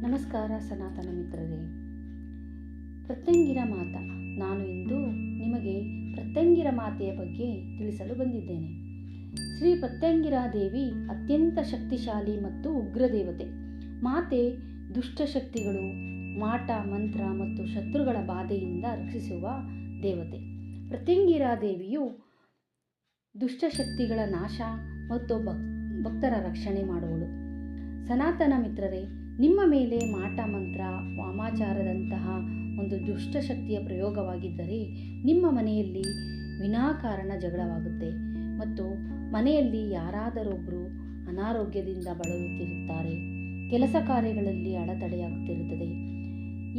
ನಮಸ್ಕಾರ ಸನಾತನ ಮಿತ್ರರೇ. ಪ್ರತ್ಯಂಗಿರ ಮಾತ. ನಾನು ಇಂದು ನಿಮಗೆ ಪ್ರತ್ಯಂಗಿರ ಮಾತೆಯ ಬಗ್ಗೆ ತಿಳಿಸಲು ಬಂದಿದ್ದೇನೆ. ಶ್ರೀ ಪ್ರತ್ಯಂಗಿರಾ ದೇವಿ ಅತ್ಯಂತ ಶಕ್ತಿಶಾಲಿ ಮತ್ತು ಉಗ್ರ ದೇವತೆ. ಮಾತೆ ದುಷ್ಟಶಕ್ತಿಗಳು, ಮಾಟ ಮಂತ್ರ ಮತ್ತು ಶತ್ರುಗಳ ಬಾಧೆಯಿಂದ ರಕ್ಷಿಸುವ ದೇವತೆ. ಪ್ರತ್ಯಂಗಿರಾ ದೇವಿಯು ದುಷ್ಟಶಕ್ತಿಗಳ ನಾಶ ಮತ್ತು ಭಕ್ತರ ರಕ್ಷಣೆ ಮಾಡುವಳು. ಸನಾತನ ಮಿತ್ರರೇ, ನಿಮ್ಮ ಮೇಲೆ ಮಾಟ ಮಂತ್ರ, ವಾಮಾಚಾರದಂತಹ ಒಂದು ದುಷ್ಟಶಕ್ತಿಯ ಪ್ರಯೋಗವಾಗಿದ್ದರೆ ನಿಮ್ಮ ಮನೆಯಲ್ಲಿ ವಿನಾಕಾರಣ ಜಗಳವಾಗುತ್ತೆ ಮತ್ತು ಮನೆಯಲ್ಲಿ ಯಾರಾದರೊಬ್ಬರು ಅನಾರೋಗ್ಯದಿಂದ ಬಳಲುತ್ತಿರುತ್ತಾರೆ. ಕೆಲಸ ಕಾರ್ಯಗಳಲ್ಲಿ ಅಡೆತಡೆಯಾಗುತ್ತಿರುತ್ತದೆ.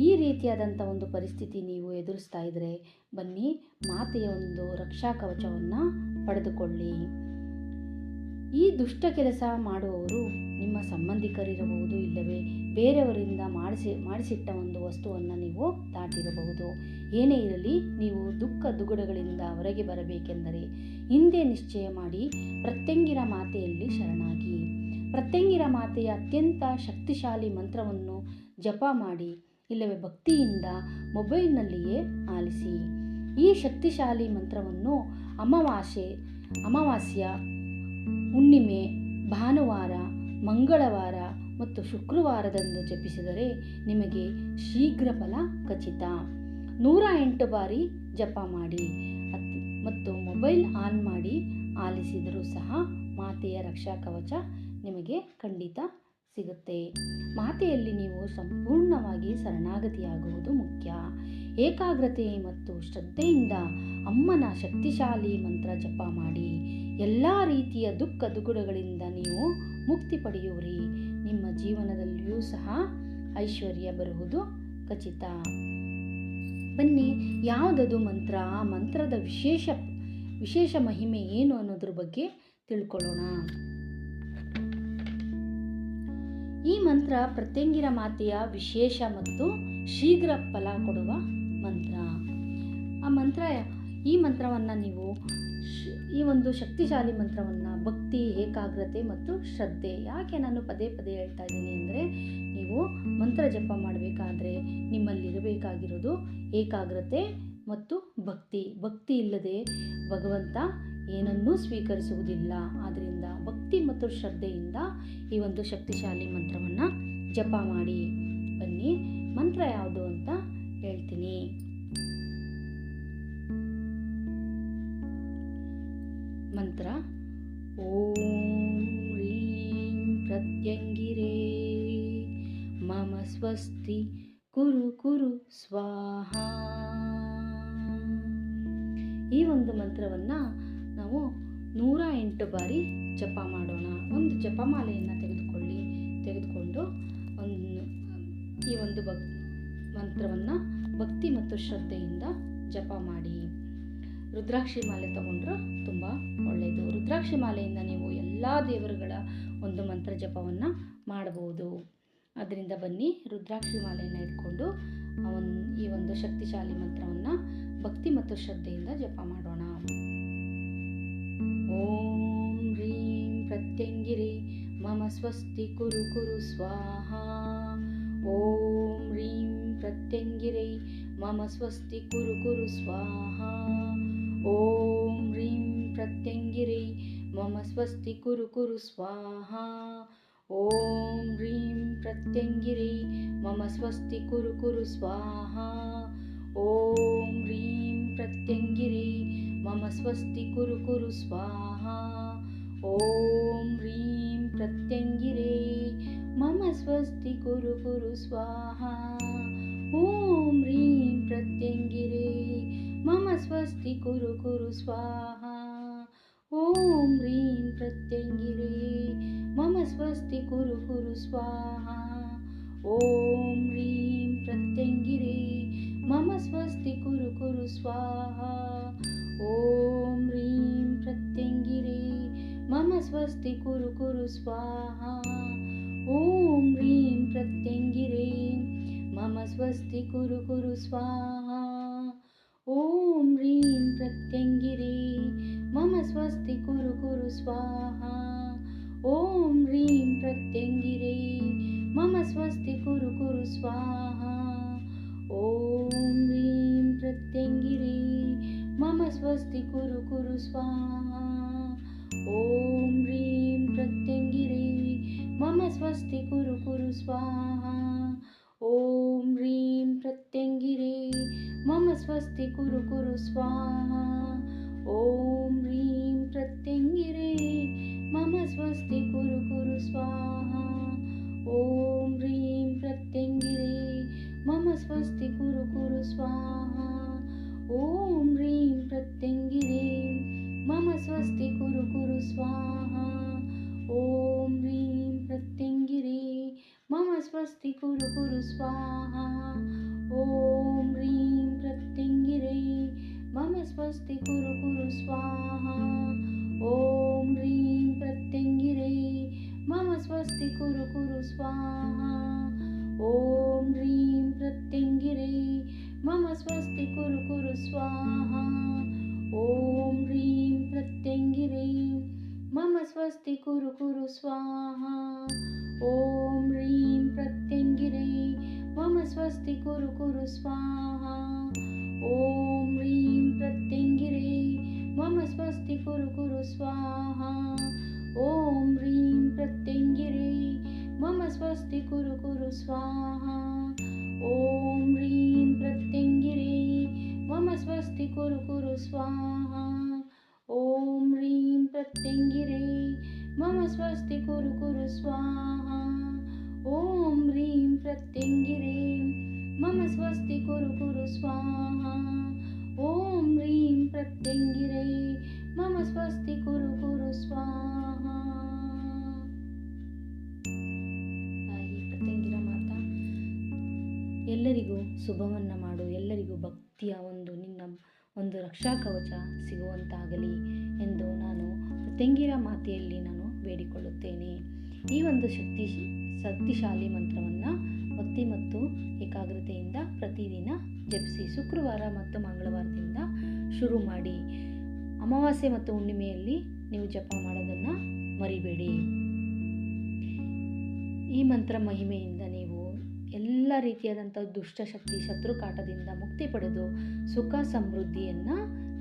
ಈ ರೀತಿಯಾದಂಥ ಒಂದು ಪರಿಸ್ಥಿತಿ ನೀವು ಎದುರಿಸ್ತಾ ಇದ್ದರೆ ಬನ್ನಿ, ಮಾತೆಯ ಒಂದು ರಕ್ಷಾ ಕವಚವನ್ನು ಪಡೆದುಕೊಳ್ಳಿ. ಈ ದುಷ್ಟ ಕೆಲಸ ಮಾಡುವವರು ನಿಮ್ಮ ಸಂಬಂಧಿಕರಿರಬಹುದು, ಇಲ್ಲವೇ ಬೇರೆಯವರಿಂದ ಮಾಡಿಸಿಟ್ಟ ಒಂದು ವಸ್ತುವನ್ನು ನೀವು ದಾಟಿರಬಹುದು. ಏನೇ ಇರಲಿ, ನೀವು ದುಃಖ ದುಗುಡಗಳಿಂದ ಹೊರಗೆ ಬರಬೇಕೆಂದರೆ ಹಿಂದೆ ನಿಶ್ಚಯ ಮಾಡಿ ಪ್ರತ್ಯಂಗಿರ ಮಾತೆಯಲ್ಲಿ ಶರಣಾಗಿ. ಪ್ರತ್ಯಂಗಿರ ಮಾತೆಯ ಅತ್ಯಂತ ಶಕ್ತಿಶಾಲಿ ಮಂತ್ರವನ್ನು ಜಪ ಮಾಡಿ, ಇಲ್ಲವೇ ಭಕ್ತಿಯಿಂದ ಮೊಬೈಲ್ನಲ್ಲಿಯೇ ಆಲಿಸಿ. ಈ ಶಕ್ತಿಶಾಲಿ ಮಂತ್ರವನ್ನು ಅಮಾವಾಸ್ಯ, ಹುಣ್ಣಿಮೆ, ಭಾನುವಾರ, ಮಂಗಳವಾರ ಮತ್ತು ಶುಕ್ರವಾರದಂದು ಜಪಿಸಿದರೆ ನಿಮಗೆ ಶೀಘ್ರ ಫಲ ಖಚಿತ. 108 ಬಾರಿ ಜಪ ಮಾಡಿ ಮತ್ತು ಮೊಬೈಲ್ ಆನ್ ಮಾಡಿ ಆಲಿಸಿದರೂ ಸಹ ಮಾತೆಯ ರಕ್ಷಾ ಕವಚ ನಿಮಗೆ ಖಂಡಿತ ಸಿಗುತ್ತೆ. ಮಾತೆಯಲ್ಲಿ ನೀವು ಸಂಪೂರ್ಣವಾಗಿ ಶರಣಾಗತಿಯಾಗುವುದು ಮುಖ್ಯ. ಏಕಾಗ್ರತೆ ಮತ್ತು ಶ್ರದ್ಧೆಯಿಂದ ಅಮ್ಮನ ಶಕ್ತಿಶಾಲಿ ಮಂತ್ರ ಜಪ ಮಾಡಿ. ಎಲ್ಲ ರೀತಿಯ ದುಃಖ ದುಗುಡಗಳಿಂದ ನೀವು ಮುಕ್ತಿ ಪಡೆಯುವಿರಿ. ನಿಮ್ಮ ಜೀವನದಲ್ಲಿಯೂ ಸಹ ಐಶ್ವರ್ಯ ಬರುವುದು ಖಚಿತ. ಬನ್ನಿ, ಯಾವುದದು ಮಂತ್ರ, ಆ ಮಂತ್ರದ ವಿಶೇಷ ಮಹಿಮೆ ಏನು ಅನ್ನೋದ್ರ ಬಗ್ಗೆ ತಿಳ್ಕೊಳ್ಳೋಣ. ಈ ಮಂತ್ರ ಪ್ರತ್ಯಂಗಿರ ಮಾತೆಯ ವಿಶೇಷ ಮತ್ತು ಶೀಘ್ರ ಫಲ ಕೊಡುವ ಮಂತ್ರ. ಈ ಮಂತ್ರವನ್ನು ನೀವು, ಈ ಒಂದು ಶಕ್ತಿಶಾಲಿ ಮಂತ್ರವನ್ನು ಭಕ್ತಿ, ಏಕಾಗ್ರತೆ ಮತ್ತು ಶ್ರದ್ಧೆ. ಯಾಕೆ ನಾನು ಪದೇ ಪದೇ ಹೇಳ್ತಾ ಇದ್ದೀನಿ ಅಂದರೆ, ನೀವು ಮಂತ್ರ ಜಪ ಮಾಡಬೇಕಾದ್ರೆ ನಿಮ್ಮಲ್ಲಿರಬೇಕಾಗಿರೋದು ಏಕಾಗ್ರತೆ ಮತ್ತು ಭಕ್ತಿ. ಭಕ್ತಿ ಇಲ್ಲದೆ ಭಗವಂತ ಏನನ್ನೂ ಸ್ವೀಕರಿಸುವುದಿಲ್ಲ. ಆದ್ದರಿಂದ ಭಕ್ತಿ ಮತ್ತು ಶ್ರದ್ಧೆಯಿಂದ ಈ ಒಂದು ಶಕ್ತಿಶಾಲಿ ಮಂತ್ರವನ್ನು ಜಪ ಮಾಡಿ. ಬನ್ನಿ, ಮಂತ್ರ ಯಾವುದು ಅಂತ ಹೇಳ್ತೀನಿ. ಮಂತ್ರ: ಓಂ ಹ್ರೀಂ ಪ್ರತ್ಯಂಗಿರೇ ಮಮ ಸ್ವಸ್ತಿ ಕುರು ಕುರು ಸ್ವಾಹಾ. ಈ ಒಂದು ಮಂತ್ರವನ್ನು ನಾವು 108 ಬಾರಿ ಜಪ ಮಾಡೋಣ. ಒಂದು ಜಪಮಾಲೆಯನ್ನು ತೆಗೆದುಕೊಂಡು ಈ ಒಂದು ಮಂತ್ರವನ್ನು ಭಕ್ತಿ ಮತ್ತು ಶ್ರದ್ಧೆಯಿಂದ ಜಪ ಮಾಡಿ. ರುದ್ರಾಕ್ಷಿ ಮಾಲೆ ತಗೊಂಡ್ರೆ ತುಂಬ ಒಳ್ಳೆಯದು. ರುದ್ರಾಕ್ಷಿ ಮಾಲೆಯಿಂದ ನೀವು ಎಲ್ಲ ದೇವರುಗಳ ಒಂದು ಮಂತ್ರ ಜಪವನ್ನು ಮಾಡಬಹುದು. ಅದರಿಂದ ಬನ್ನಿ, ರುದ್ರಾಕ್ಷಿ ಮಾಲೆಯನ್ನು ಇಟ್ಕೊಂಡು ಈ ಒಂದು ಶಕ್ತಿಶಾಲಿ ಮಂತ್ರವನ್ನು ಭಕ್ತಿ ಮತ್ತು ಶ್ರದ್ಧೆಯಿಂದ ಜಪ ಮಾಡೋಣ. ಓಂ ಹ್ರೀಂ ಪ್ರತ್ಯಂಗಿರೇ ಮಮ ಸ್ವಸ್ತಿ ಕುರು ಕುರು ಸ್ವಾಹಾ. ಓಂ ಹ್ರೀಂ ಪ್ರತ್ಯಂಗಿರೇ ಮಮ ಸ್ವಸ್ತಿ ಕುರು ಕುರು ಸ್ವಾಹಾ. ಓಂ ಹ್ರೀಂ ಪ್ರತ್ಯಂಗಿರೇ ಮಮ ಸ್ವಸ್ತಿ ಕುರು ಕುರು ಸ್ವಾಹಾ. ಓಂ ಹ್ರೀಂ ಪ್ರತ್ಯಂಗಿರೇ ಮಮ ಸ್ವಸ್ತಿ ಕುರು ಕುರು ಸ್ವಾಹಾ. ಓಂ ಹ್ರೀಂ ಪ್ರತ್ಯಂಗಿರೇ ಮಮ ಸ್ವಸ್ತಿ ಕುರು ಕುರು ಸ್ವಾಹಾ. ಓಂ ಹ್ರೀಂ ಪ್ರತ್ಯಂಗಿರೇ ಮಮ ಸ್ವಸ್ತಿ ಕುರು ಕುರು ಸ್ವಾಹಾ. ಓಂ ಹ್ರೀಂ ಪ್ರತ್ಯಂಗಿರೇ ಮಮ ಸ್ವಸ್ತಿ ಕುರು ಕುರು ಸ್ವಾಹಾ. ಓಂ ಹ್ರೀಂ ಪ್ರತ್ಯಂಗಿರೇ ಮಮ ಸ್ವಸ್ತಿ ಕುರು ಕುರು ಸ್ವಾಹಾ. ಓಂ ಹ್ರೀಂ ಪ್ರತ್ಯಂಗಿರೇ ಮಮ ಸ್ವಸ್ತಿ ಕುರು ಕುರು ಸ್ವಾಹಾ. ಓಂ ಹ್ರೀಂ ಪ್ರತ್ಯಂಗಿರೇ ಮಮ ಸ್ವಸ್ತಿ ಕುರು ಕುರು ಸ್ವಾಹಾ. ಓಂ ಹ್ರೀಂ ಪ್ರತ್ಯಂಗಿರೇ ಮಮ ಸ್ವಸ್ತಿ ಕುರು ಕುರು ಸ್ವಾಹಾ. ಓಂ ಹ್ರೀಂ ಪ್ರತ್ಯಂಗಿರೇ ಮಮ ಸ್ವಸ್ತಿ ಕುರು ಕುರು ಸ್ವಾಹಾ. ಓಂ ಹ್ರೀಂ ಪ್ರತ್ಯಂಗಿರೇ ಮಮ ಸ್ವಸ್ತಿ ಕುರು ಕುರು ಸ್ವಸ್ತಿ ಕುರು ಕುರು ಸ್ವಾಹಾ. ಓಂ ಹ್ರೀಂ ಪ್ರತ್ಯಂಗಿರೇ ಮಮ ಸ್ವಸ್ತಿ ಕುರು ಕುರು ಸ್ವಾಹಾ. ಓಂ ಹ್ರೀಂ ಪ್ರತ್ಯಂಗಿರೇ ಮಮ ಸ್ವಸ್ತಿ ಕುರು ಕುರು ಸ್ವಾಹಾ. ಓಂ ಹ್ರೀಂ ಪ್ರತ್ಯಂಗಿರೇ ಮಮ ಸ್ವಸ್ತಿ ಕುರು ಕುರು ಸ್ವಾಹಾ. ಓಂ ಹ್ರೀಂ ಪ್ರತ್ಯಂಗಿರೇ ಮಮ ಸ್ವಸ್ತಿ ಕುರು ಕುರು ಸ್ವಾಹಾ. ಓಂ ಹ್ರೀಂ ಪ್ರತ್ಯಂಗಿರೇ ಮಮ ಸ್ವಸ್ತಿ ಕುರು ಕುರು ಸ್ವಾಹಾ. ಓಂ ಹ್ರೀಂ ಪ್ರತ್ಯಂಗಿರೇ ಮಮ ಸ್ವಸ್ತಿ ಕುರು ಕುರು ಸ್ವಾಹಾ. ಓಂ ಹ್ರೀಂ ಪ್ರತ್ಯಂಗಿರೇ ಮಮ ಸ್ವಸ್ತಿ ಕುರು ಕುರು ಸ್ವಾಹಾ. ಓಂ ಹ್ರೀಂ ಪ್ರತ್ಯಂಗಿರೇ ಮಮ ಸ್ವಸ್ತಿ ಕುರು ಕುರು ಸ್ವಾಹಾ. ಓಂ ಹ್ರೀಂ ಪ್ರತ್ಯಂಗಿರೇ ಮಮ ಸ್ವಸ್ತಿ ಕುರು ಕುರು ಸ್ವಾಹಾ. ಓಂ ಹ್ರೀಂ ಪ್ರತ್ಯಂಗಿರೇ ಮಮ ಸ್ವಸ್ತಿ ಕುರು ಕುರು ಸ್ವಾಹಾ. ಓಂ ಹ್ರೀಂ ಪ್ರತ್ಯಂಗಿರೇ ಮಮ ಸ್ವಸ್ತಿ ಕುರು ಕುರು ಸ್ವಾಹಾ. ಓಂ ಹ್ರೀಂ ಪ್ರತ್ಯಂಗಿರೇ ಮಮ ಸ್ವಸ್ತಿ ಕುರು ಕುರು ಸ್ವಾಹಾ. ಓಂ ಹ್ರೀಂ ಪ್ರತ್ಯಂಗಿರೇ ಮಮ ಸ್ವಸ್ತಿ ಕುರು ಕುರು ಸ್ವಾಹಾ. ಓಂ ಹ್ರೀಂ ಪ್ರತ್ಯಂಗಿರೇ ಮಮ ಸ್ವಸ್ತಿ ಕುರು ಕುರು ಸ್ವಾಹಾ. ಓಂ ಹ್ರೀಂ ಪ್ರತ್ಯಂಗಿರೇ ಮಮ ಸ್ವಸ್ತಿ ಕುರು ಕುರು ಸ್ವಾಹಾ. ಓಂ ಹ್ರೀಂ ಪ್ರತ್ಯಂಗಿರೇ ಮಮ ಸ್ವಸ್ತಿ ಕುರು ಕುರು ಸ್ವಾಹಾ. ಓಂ ಹ್ರೀಂ ಪ್ರತ್ಯಂಗಿರೇ ಮಮ ಸ್ವಸ್ತಿ ಕುರು ಕುರು ಸ್ವಾಹಾ. ಈ ಪ್ರತ್ಯಂಗಿರ ಮಾತಾ ಎಲ್ಲರಿಗೂ ಶುಭವನ್ನು ಮಾಡು. ಎಲ್ಲರಿಗೂ ಭಕ್ತಿಯ ನಿನ್ನ ಒಂದು ರಕ್ಷಾ ಕವಚ ಸಿಗುವಂತಾಗಲಿ ಎಂದು ನಾನು ಪ್ರತ್ಯಂಗಿರ ಮಾತೆಯಲ್ಲಿ ನಾನು ಬೇಡಿಕೊಳ್ಳುತ್ತೇನೆ. ಈ ಒಂದು ಶಕ್ತಿಶಾಲಿ ಮಂತ್ರವನ್ನು ಭಕ್ತಿ ಮತ್ತು ಏಕಾಗ್ರತೆಯಿಂದ ಪ್ರತಿದಿನ ಜಪಿಸಿ. ಶುಕ್ರವಾರ ಮತ್ತು ಮಂಗಳವಾರದಿಂದ ಶುರು ಮಾಡಿ. ಅಮಾವಾಸ್ಯೆ ಮತ್ತು ಹುಣ್ಣಿಮೆಯಲ್ಲಿ ನೀವು ಜಪ ಮಾಡೋದನ್ನು ಮರಿಬೇಡಿ. ಈ ಮಂತ್ರ ಮಹಿಮೆಯಿಂದ ನೀವು ಎಲ್ಲ ರೀತಿಯಾದಂಥ ದುಷ್ಟಶಕ್ತಿ ಶತ್ರು ಕಾಟದಿಂದ ಮುಕ್ತಿ ಪಡೆದು ಸುಖ ಸಮೃದ್ಧಿಯನ್ನು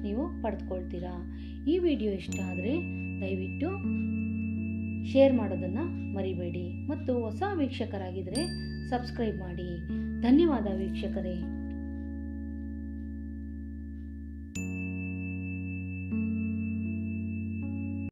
ನೀವು ಪಡೆದುಕೊಳ್ತೀರಾ. ಈ ವಿಡಿಯೋ ಇಷ್ಟ ಆದರೆ ದಯವಿಟ್ಟು ಶೇರ್ ಮಾಡೋದನ್ನು ಮರಿಬೇಡಿ ಮತ್ತು ಹೊಸ ವೀಕ್ಷಕರಾಗಿದ್ದರೆ ಸಬ್ಸ್ಕ್ರೈಬ್ ಮಾಡಿ. ಧನ್ಯವಾದ ವೀಕ್ಷಕರೇ.